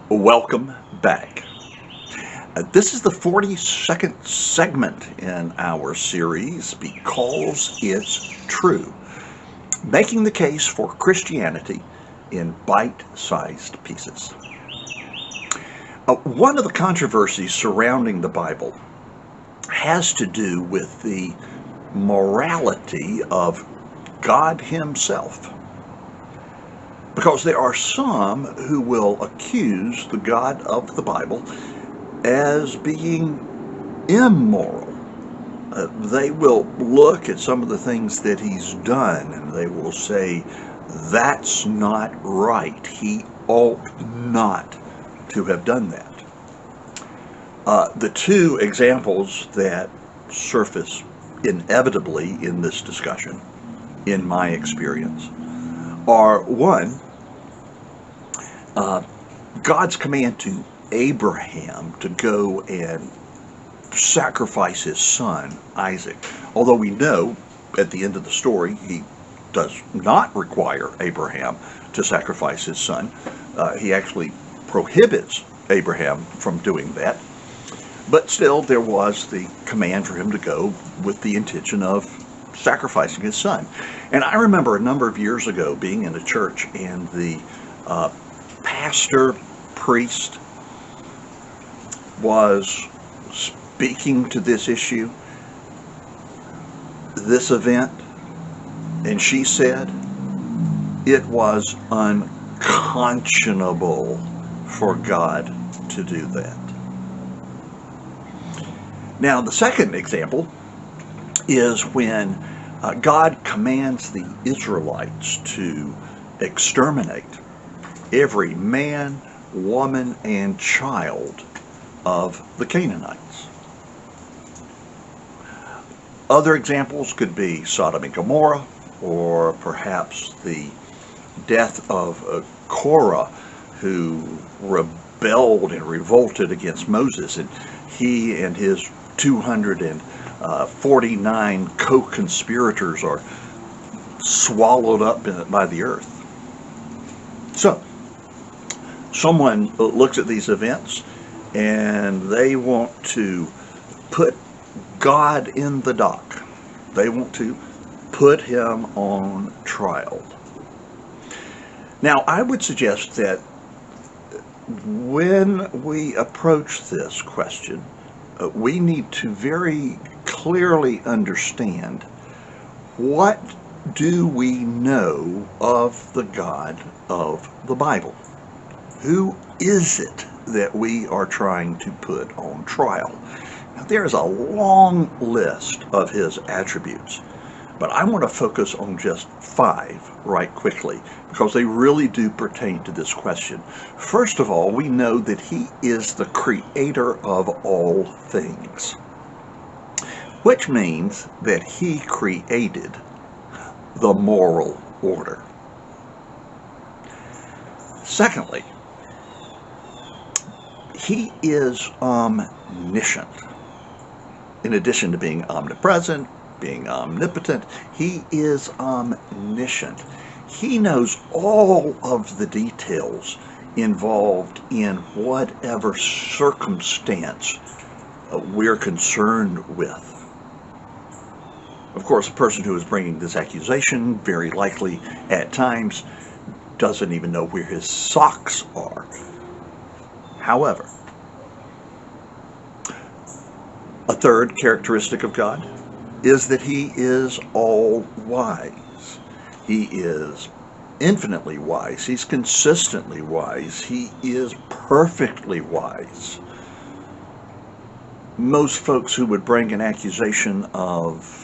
Welcome back. This is the 42nd segment in our series, Because It's True, making the case for Christianity in bite-sized pieces. One of the controversies surrounding the Bible has to do with the morality of God Himself. Because there are some who will accuse the God of the Bible as being immoral. They will look at some of the things that He's done and they will say, that's not right. He ought not to have done that. The two examples that surface inevitably in this discussion, in my experience, are one, God's command to Abraham to go and sacrifice his son, Isaac. Although we know at the end of the story, he does not require Abraham to sacrifice his son. He actually prohibits Abraham from doing that. But still, there was the command for him to go with the intention of sacrificing his son. And I remember a number of years ago being in a church and the pastor, priest, was speaking to this issue, this event, and she said it was unconscionable for God to do that. Now, the second example is when God commands the Israelites to exterminate every man, woman, and child of the Canaanites. Other examples could be Sodom and Gomorrah, or perhaps the death of Korah, who rebelled and revolted against Moses, and he and his 249 co-conspirators are swallowed up by the earth. So, someone looks at these events and they want to put God in the dock. They want to put Him on trial. Now, I would suggest that when we approach this question, we need to very clearly understand, what do we know of the God of the Bible? Who is it that we are trying to put on trial? Now, there is a long list of His attributes, but I want to focus on just 5 right quickly, because they really do pertain to this question. First of all, we know that He is the creator of all things, which means that He created the moral order. Secondly, He is omniscient. In addition to being omnipresent, being omnipotent, He is omniscient. He knows all of the details involved in whatever circumstance we're concerned with. Of course, the person who is bringing this accusation very likely at times doesn't even know where his socks are. However, a third characteristic of God is that He is all-wise. He is infinitely wise. He's consistently wise. He is perfectly wise. Most folks who would bring an accusation of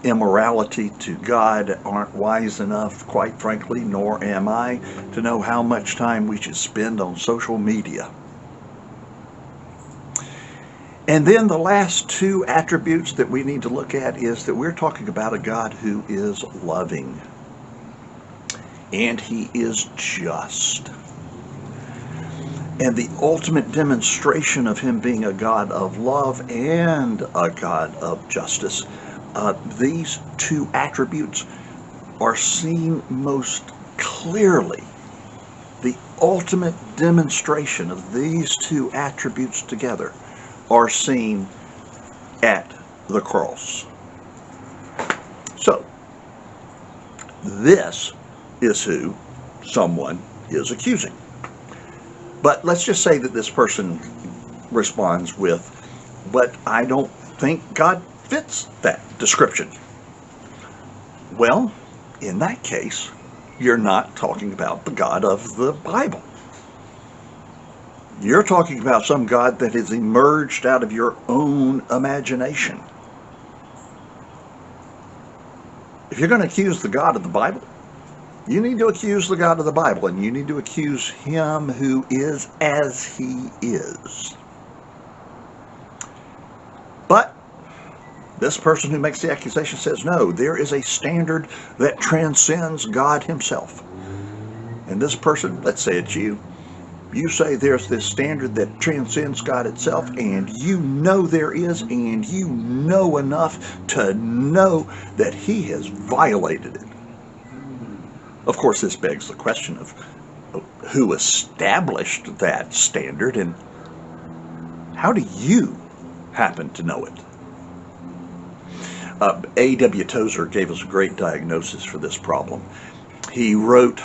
immorality to God aren't wise enough, quite frankly, nor am I, to know how much time we should spend on social media. And then the last 2 attributes that we need to look at is that we're talking about a God who is loving, and He is just. And the ultimate demonstration of Him being a God of love and a God of justice, these 2 attributes are seen most clearly The ultimate demonstration of these two attributes together are seen at the cross. So, this is who someone is accusing. But let's just say that this person responds with, "But I don't think God fits that description." Well, in that case, you're not talking about the God of the Bible. You're talking about some God that has emerged out of your own imagination. If you're going to accuse the God of the Bible, you need to accuse the God of the Bible, and you need to accuse him who is as he is. But this person who makes the accusation says, no, there is a standard that transcends God himself. And this person, let's say it's you, you say there's this standard that transcends God itself, and you know there is, and you know enough to know that he has violated it. Of course, this begs the question of who established that standard, and how do you happen to know it? A.W. Tozer gave us a great diagnosis for this problem. He wrote,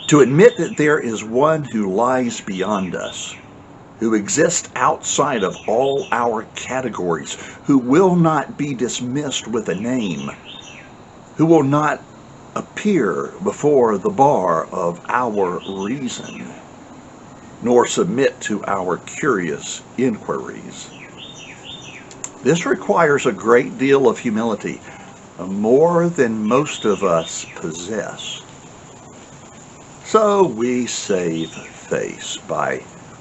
"To admit that there is one who lies beyond us, who exists outside of all our categories, who will not be dismissed with a name, who will not appear before the bar of our reason, nor submit to our curious inquiries. This requires a great deal of humility, more than most of us possess. So we save face by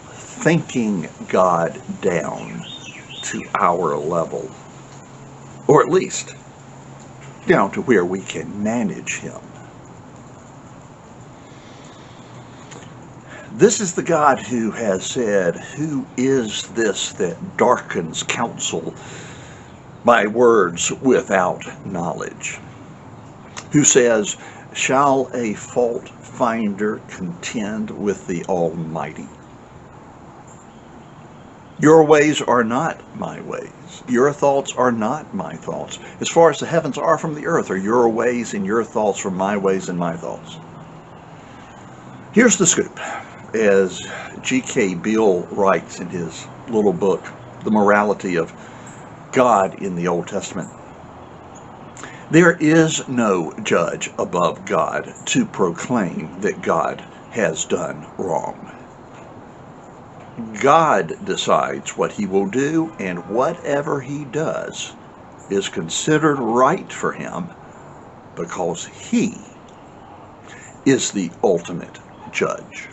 thinking God down to our level, or at least down to where we can manage him." This is the God who has said, "Who is this that darkens counsel by words without knowledge?" Who says, "Shall a fault finder contend with the Almighty? Your ways are not my ways. Your thoughts are not my thoughts. As far as the heavens are from the earth are your ways and your thoughts from my ways and my thoughts." Here's the scoop. As G.K. Beale writes in his little book, The Morality of God in the Old Testament, there is no judge above God to proclaim that God has done wrong. God decides what he will do, and whatever he does is considered right for him because he is the ultimate judge.